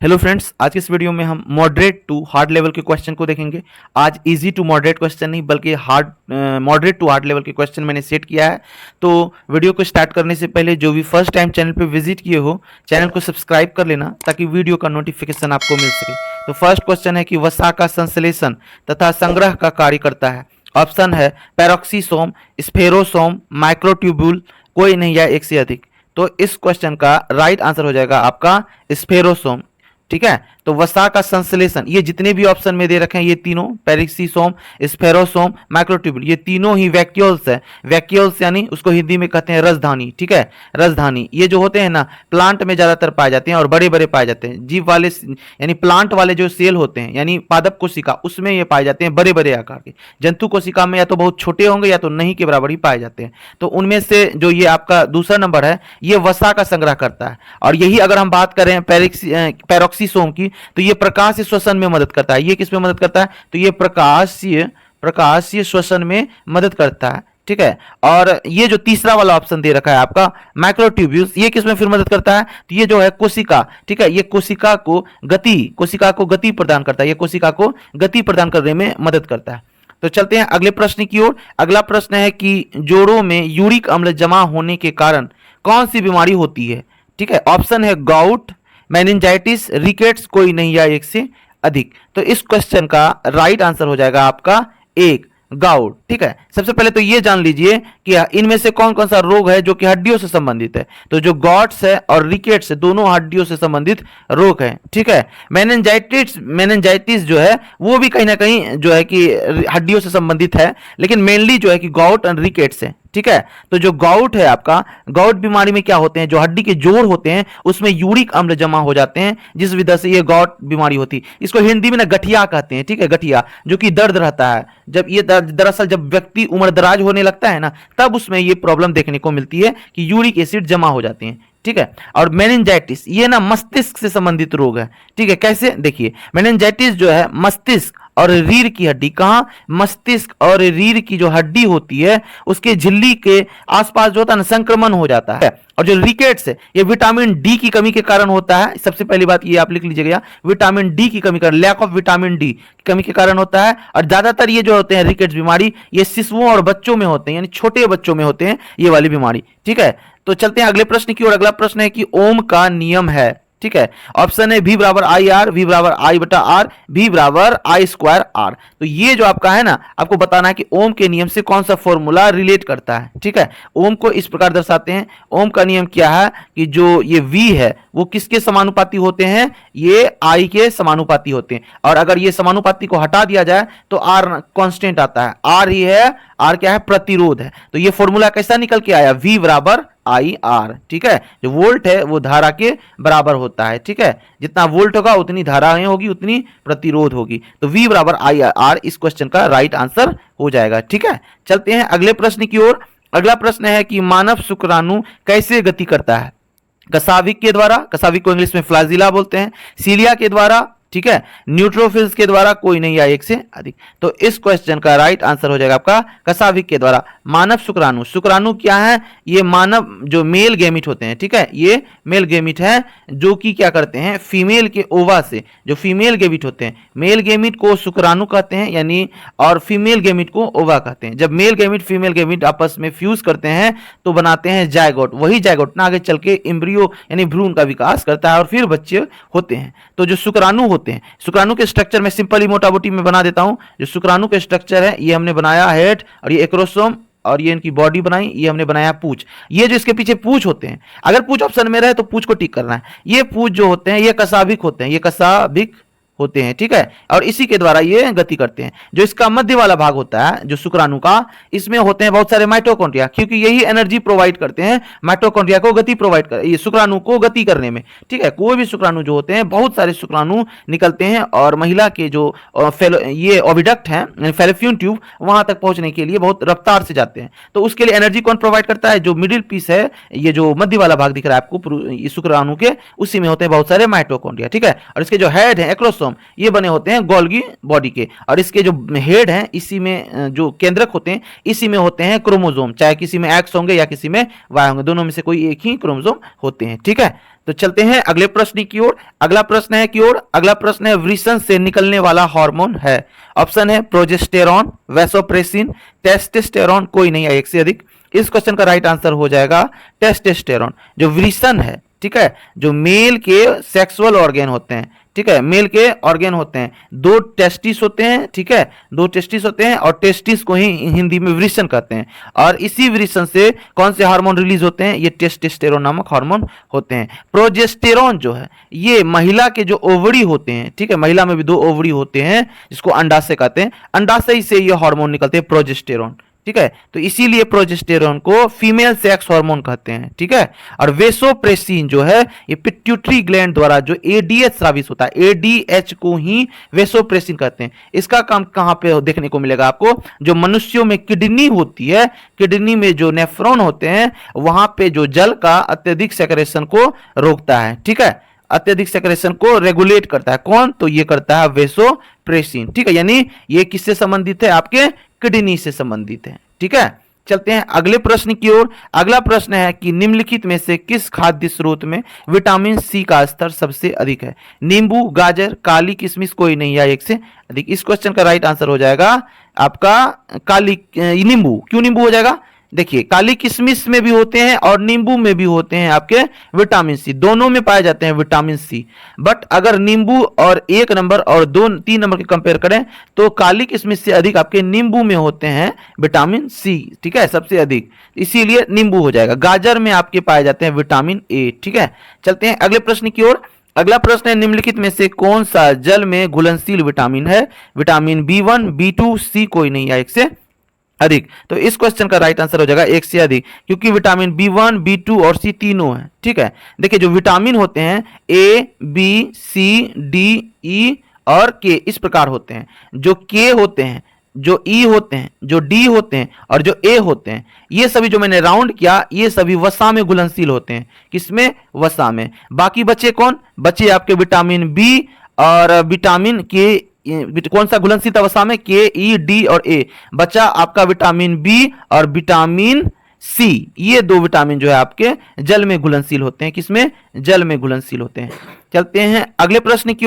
Hello friends, आज के इस वीडियो में हम मॉडरेट टू हार्ड लेवल के क्वेश्चन को देखेंगे। आज इजी टू मॉडरेट क्वेश्चन नहीं बल्कि मॉडरेट टू हार्ड लेवल के क्वेश्चन मैंने सेट किया है। तो वीडियो को स्टार्ट करने से पहले जो भी फर्स्ट टाइम चैनल पे विजिट किए हो, चैनल को सब्सक्राइब कर लेना ताकि वीडियो का नोटिफिकेशन आपको मिल सके। तो फर्स्ट क्वेश्चन है कि वसा का संश्लेषण तथा संग्रह का कार्य करता है। ऑप्शन है पैरोक्सीसोम, स्फेरोसोम, माइक्रोट्यूब्यूल, कोई नहीं या एक से अधिक। तो इस क्वेश्चन का राइट आंसर हो जाएगा आपका स्फेरोसोम। ठीक है, तो वसा का संश्लेषण, ये जितने भी ऑप्शन में दे रखे हैं ये तीनों पैरोक्सीसोम, स्फेरोसोम, माइक्रोट्यूब्यूल, ये तीनों ही वैक्यूल्स है। वैक्यूल्स यानी उसको हिंदी में कहते हैं रसधानी। ठीक है, रसधानी ये जो होते हैं ना, प्लांट में ज्यादातर पाए जाते हैं और बड़े बड़े पाए जाते हैं। जीव वाले यानी प्लांट वाले जो सेल होते हैं यानी पादप कोशिका, उसमें ये पाए जाते हैं बड़े बड़े आकार के। जंतु कोशिका में या तो बहुत छोटे होंगे या तो नहीं के बराबर ही पाए जाते हैं। तो उनमें से जो ये आपका दूसरा नंबर है, ये वसा का संग्रह करता है। और यही अगर हम बात करें पैरोक्सीसोम की, तो ये प्रकाशीय श्वसन में मदद करता है। ये किस में मदद करता है? तो ये प्रकाशीय श्वसन में मदद करता है। ठीक है, और ये जो तीसरा वाला ऑप्शन दे रखा है आपका माइक्रोट्यूब्यूल्स, ये किस में फिर मदद करता है? तो ये जो है कोशिका, ठीक है, ये कोशिका को गति प्रदान करता है। ये कोशिका को गति प्रदान करने में मदद करता है। तो चलते हैं अगले प्रश्न की ओर। अगला प्रश्न है कि जोड़ों में यूरिक अम्ल जमा होने के कारण कौन सी बीमारी होती है? ठीक है, ऑप्शन है गाउट, मेनिंजाइटिस, रिकेट्स, कोई नहीं या एक से अधिक। तो इस क्वेश्चन का राइट आंसर हो जाएगा आपका एक, गाउट। ठीक है, सबसे पहले तो ये जान लीजिए कि इनमें से कौन कौन सा रोग है जो कि हड्डियों से संबंधित है। तो जो गॉट्स है और रिकेट्स है, दोनों हड्डियों से संबंधित रोग है। ठीक है, मेनिंजाइटिस जो है वो भी कहीं ना कहीं जो है कि हड्डियों से संबंधित है, लेकिन मेनली जो है कि गॉट और रिकेट्स है। ठीक है, तो जो गाउट है आपका, गाउट बीमारी में क्या होते हैं, जो हड्डी के जोड़ होते हैं उसमें यूरिक अम्ल जमा हो जाते हैं, जिस वजह से ये गाउट बीमारी होती है। इसको हिंदी में ना गठिया कहते हैं। ठीक है, गठिया जो कि दर्द रहता है। जब ये दरअसल जब व्यक्ति उम्र दराज होने लगता है ना, तब उसमें ये प्रॉब्लम देखने को मिलती है कि यूरिक एसिड जमा हो जाते हैं। ठीक है, और मेनिंजाइटिस ये ना मस्तिष्क से संबंधित रोग है। ठीक है, कैसे? देखिए, मेनिंजाइटिस जो है मस्तिष्क और रीढ़ की हड्डी, कहां? मस्तिष्क और रीढ़ की जो हड्डी होती है उसके झिल्ली के आसपास जो होता है ना, संक्रमण हो जाता है। और जो रिकेट्स है ये विटामिन डी की कमी के कारण होता है। सबसे पहली बात ये आप लिख लीजिएगा, विटामिन डी की कमी, लैक ऑफ विटामिन डी की कमी के कारण होता है। और ज्यादातर ये जो होते हैं रिकेट्स बीमारी, ये शिशुओं और बच्चों में होते हैं, यानी छोटे बच्चों में होते हैं ये वाली बीमारी। ठीक है, तो चलते हैं अगले प्रश्न की ओर। अगला प्रश्न है कि ओम का नियम है। ठीक है, ऑप्शन है V बराबर आई आर, V बराबर आई बटा आर, V बराबर आई स्क्वायर आर। तो ये जो आपका है ना, आपको बताना है कि ओम के नियम से कौन सा फॉर्मूला रिलेट करता है। ठीक है, ओम को इस प्रकार दर्शाते हैं। ओम का नियम क्या है कि जो ये V है वो किसके समानुपाती होते हैं? ये I के समानुपाती होते हैं। और अगर ये समानुपाती को हटा दिया जाए तो R कांस्टेंट आता है। R ही है, R क्या है? प्रतिरोध है। तो ये फॉर्मूला कैसा निकल के आया? V बराबर आई आर। ठीक है, जो वोल्ट है वो धारा के बराबर होता है। ठीक है, जितना वोल्ट होगा उतनी धाराएं होगी, उतनी प्रतिरोध होगी। तो V बराबर आई आर इस क्वेश्चन का राइट आंसर हो जाएगा। ठीक है, चलते हैं अगले प्रश्न की ओर। अगला प्रश्न है कि मानव शुक्राणु कैसे गति करता है? कसाविक के द्वारा, कसाविक को इंग्लिश में फ्लाजिला बोलते हैं, सीलिया के द्वारा, ठीक है, न्यूट्रोफिल्स के द्वारा, कोई नहीं या एक से अधिक। तो इस क्वेश्चन का राइट आंसर हो जाएगा आपका कसाविक के द्वारा। मानव शुक्राणु, शुक्राणु क्या है? ये मानव जो मेल गेमिट होते हैं। ठीक है, ये मेल गेमिट है जो कि क्या करते हैं, फीमेल के ओवा से, जो फीमेल गेमिट होते हैं, मेल गेमिट को शुक्राणु कहते हैं यानी, और फीमेल गेमिट को ओवा कहते हैं। जब मेल गेमिट फीमेल गेमिट आपस में फ्यूज करते हैं तो बनाते हैं जायगोट। वही जायगोट ना आगे चल के एम्ब्रियो यानी भ्रूण का विकास करता है और फिर बच्चे होते हैं। तो जो शुक्राणु होते हैं, शुक्राणु के स्ट्रक्चर में सिंपली मोटा मोटी में बना देता हूं। जो शुक्राणु के स्ट्रक्चर है ये हमने बनाया हेड, और ये एक्रोसोम, और ये इनकी बॉडी बनाई, ये हमने बनाया पूंछ। ये जो इसके पीछे पूंछ होते हैं, अगर पूंछ ऑप्शन में रहे तो पूंछ को टिक करना है। ये पूंछ जो होते हैं ये कसाभिक होते हैं, ये कसाभिक होते हैं। ठीक है, और इसी के द्वारा ये गति करते हैं। जो इसका मध्य वाला भाग होता है जो शुक्राणु का, इसमें होते हैं बहुत सारे माइटोकॉन्ड्रिया, क्योंकि यही एनर्जी प्रोवाइड करते हैं माइटोकॉन्ड्रिया को गति प्रोवाइड कर, ये शुक्राणु को गति करने में। ठीक है, कोई भी शुक्राणु जो होते हैं, बहुत सारे शुक्राणु निकलते हैं और महिला के जो ये ओविडक्ट हैं, फैलोपियन ट्यूब, वहां तक पहुंचने के लिए बहुत रफ्तार से जाते हैं। तो उसके लिए एनर्जी कौन प्रोवाइड करता है? जो मिडिल पीस है, ये जो मध्य वाला भाग दिख रहा है आपको शुक्राणु के, उसी में होते हैं बहुत सारे माइटोकॉन्ड्रिया। ठीक है, और इसके जो हेड है एक्रोसोम, क्रोमोसोम ये बने होते हैं गोल्गी बॉडी के, और इसके जो हेड हैं इसी में जो केंद्रक होते हैं इसी में होते हैं क्रोमोसोम, चाहे किसी में एक्स होंगे या किसी में वाई होंगे, दोनों में से कोई एक ही क्रोमोसोम होते हैं। ठीक है, तो चलते हैं अगले प्रश्न की ओर। अगला प्रश्न है वृषण से निकलने वाला हार्मोन है। ऑप्शन है प्रोजेस्टेरॉन, वैसोप्रेसिन, टेस्टोस्टेरोन, कोई नहीं है एक से अधिक। इस क्वेश्चन का राइट आंसर हो जाएगा टेस्टोस्टेरोन। जो वृषण है, ठीक है, जो मेल के सेक्सुअल ऑर्गेन होते हैं, ठीक है, मेल के ऑर्गेन होते हैं, दो टेस्टिस होते हैं, ठीक है, दो टेस्टिस होते हैं और टेस्टिस को ही हिंदी में वृषण कहते हैं। और इसी वृषण से कौन से हार्मोन रिलीज होते हैं? ये टेस्टोस्टेरोन नामक हार्मोन होते हैं। प्रोजेस्टेरोन जो है ये महिला के जो ओवरी होते हैं, ठीक है, महिला में भी दो ओवरी होते हैं जिसको अंडाशय कहते हैं, अंडाशय से ये हार्मोन निकलते हैं प्रोजेस्टेरोन। ठीक है, तो इसीलिए प्रोजेस्टेरोन को फीमेल सेक्स हार्मोन कहते हैं। ठीक है, और वेसोप्रेसिन जो है ये पिट्यूटरी ग्लैंड द्वारा जो एडीएच स्रावित होता है, एडीएच को ही वेसोप्रेसिन कहते हैं। इसका काम कहां पे देखने को मिलेगा आपको? जो मनुष्यों में किडनी होती है, किडनी में जो नेफ्रॉन होते हैं वहां पे जो जल का अत्यधिक सेक्रेशन को रोकता है। ठीक है, अत्यधिक सेक्रेशन को रेगुलेट करता है। कौन? तो ये करता है वेसोप्रेसिन। ठीक है, यानी ये किससे संबंधित है? आपके किडनी से संबंधित है। ठीक है, चलते हैं अगले प्रश्न की ओर। अगला प्रश्न है कि निम्नलिखित में से किस खाद्य स्रोत में विटामिन सी का स्तर सबसे अधिक है? नींबू, गाजर, काली किशमिश, कोई नहीं या एक से अधिक। इस क्वेश्चन का राइट आंसर हो जाएगा आपका नींबू। क्यों नींबू हो जाएगा? देखिए, काली किशमिश में भी होते हैं और नींबू में भी होते हैं आपके विटामिन सी, दोनों में पाए जाते हैं विटामिन सी। बट अगर नींबू और 1 नंबर और 2-3 नंबर के कंपेयर करें तो काली किशमिश से अधिक आपके नींबू में होते हैं विटामिन सी। ठीक है, सबसे अधिक, इसीलिए नींबू हो जाएगा। गाजर में आपके पाए जाते हैं विटामिन ए। ठीक है, चलते हैं अगले प्रश्न की ओर। अगला प्रश्न है निम्नलिखित में से कौन सा जल में घुलनशील विटामिन है? विटामिन बी1, बी2, सी, कोई नहीं या एक से अधिक। तो इस क्वेश्चन का राइट आंसर हो जाएगा एक से अधिक, क्योंकि विटामिन बी1, बी2 और सी तीनों हैं। ठीक है, देखिए जो विटामिन होते हैं ए, बी, सी, डी, ई और के इस प्रकार होते हैं। जो के होते हैं, जो ई होते हैं, जो डी होते हैं और जो ए होते हैं, ये सभी जो मैंने राउंड किया ये सभी वसा में घुलनशील होते हैं। किसमें? वसा में। बाकी बचे कौन? बचे आपके विटामिन बी और विटामिन के। कौन सा घुलनशील वसा में? के, ई, डी और ए। बचा आपका विटामिन बी और विटामिन सी। ये दो विटामिन जो है आपके जल में घुलनशील होते हैं। किसमें? जल में घुलनशील होते हैं। चलते हैं अगले प्रश्न की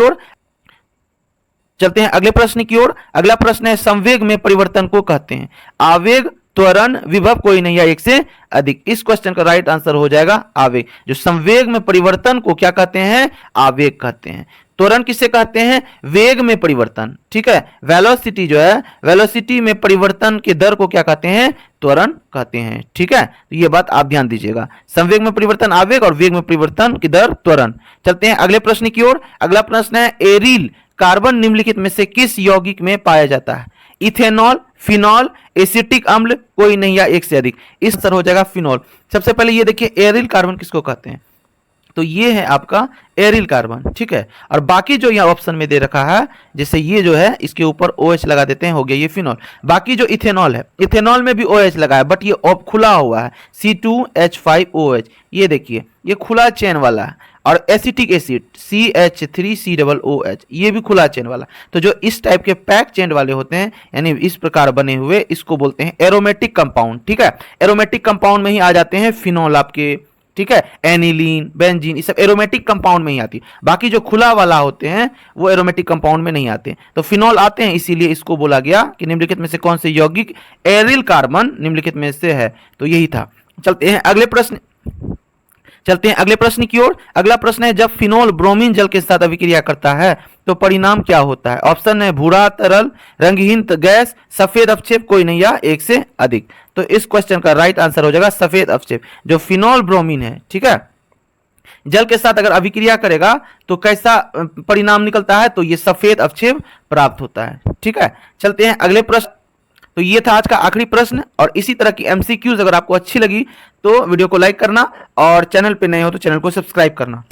ओर। अगला प्रश्न है संवेग में परिवर्तन को कहते हैं आवेग, त्वरण, विभव, कोई नहीं या एक से अधिक। इस क्वेश्चन का राइट आंसर हो जाएगा आवेग। जो संवेग में परिवर्तन को क्या कहते हैं? आवेग कहते हैं। त्वरण किसे कहते हैं? वेग में परिवर्तन। ठीक है, वेलोसिटी जो है, वेलोसिटी में परिवर्तन के दर को क्या कहते हैं? त्वरण कहते हैं। ठीक है, तो ये बात आप ध्यान दीजिएगा। संवेग में परिवर्तन आवेग और वेग में परिवर्तन की दर त्वरण। चलते हैं अगले प्रश्न की ओर। अगला प्रश्न है एरिल कार्बन निम्नलिखित में से किस यौगिक में पाया जाता है? इथेनॉल, फिनॉल, एसिटिक अम्ल, कोई नहीं या एक से अधिक। इस आंसर हो जाएगा फिनॉल। सबसे पहले ये देखिए एरिल कार्बन किसको कहते हैं? तो ये है आपका एरिल कार्बन। ठीक है, और बाकी जो यहाँ ऑप्शन में दे रखा है, जैसे ये जो है इसके ऊपर OH लगा देते हैं, हो गया ये फिनॉल। बाकी जो इथेनॉल है, इथेनॉल में भी OH लगा है बट ये खुला हुआ है, C2H5OH। ये देखिए ये खुला चेन वाला है। और एसिटिक एसिड CH3COOH, ये भी खुला चेन वाला। तो जो इस टाइप के पैक चेन वाले होते हैं, यानी इस प्रकार बने हुए, इसको बोलते हैं एरोमेटिक कंपाउंड। ठीक है, एरोमेटिक कंपाउंड में ही आ जाते हैं फिनॉल आपके। ठीक है, एनिलीन, बेंजीन, ये सब एरोमेटिक कंपाउंड में ही आती है। बाकी जो खुला वाला होते हैं वो एरोमेटिक कंपाउंड में नहीं आते। तो फिनॉल आते हैं, इसीलिए इसको बोला गया कि निम्नलिखित में से कौन से यौगिक एरिल कार्बन निम्नलिखित में से है। तो यही था। चलते हैं अगले प्रश्न की ओर। अगला प्रश्न है जब फिनॉल ब्रोमीन जल के साथ अभिक्रिया करता है तो परिणाम क्या होता है? ऑप्शन है भूरा तरल, रंगहीन गैस, सफेद अवक्षेप, कोई नहीं या एक से अधिक। तो इस क्वेश्चन का राइट आंसर हो जाएगा सफेद अवक्षेप। जो फिनॉल ब्रोमीन है, ठीक है, जल के साथ अगर अभिक्रिया करेगा तो कैसा परिणाम निकलता है? तो ये सफेद अवक्षेप प्राप्त होता है। ठीक है, चलते हैं अगले प्रश्न। तो ये था आज का आखिरी प्रश्न। और इसी तरह की MCQs अगर आपको अच्छी लगी तो वीडियो को लाइक करना और चैनल पे नए हो तो चैनल को सब्सक्राइब करना।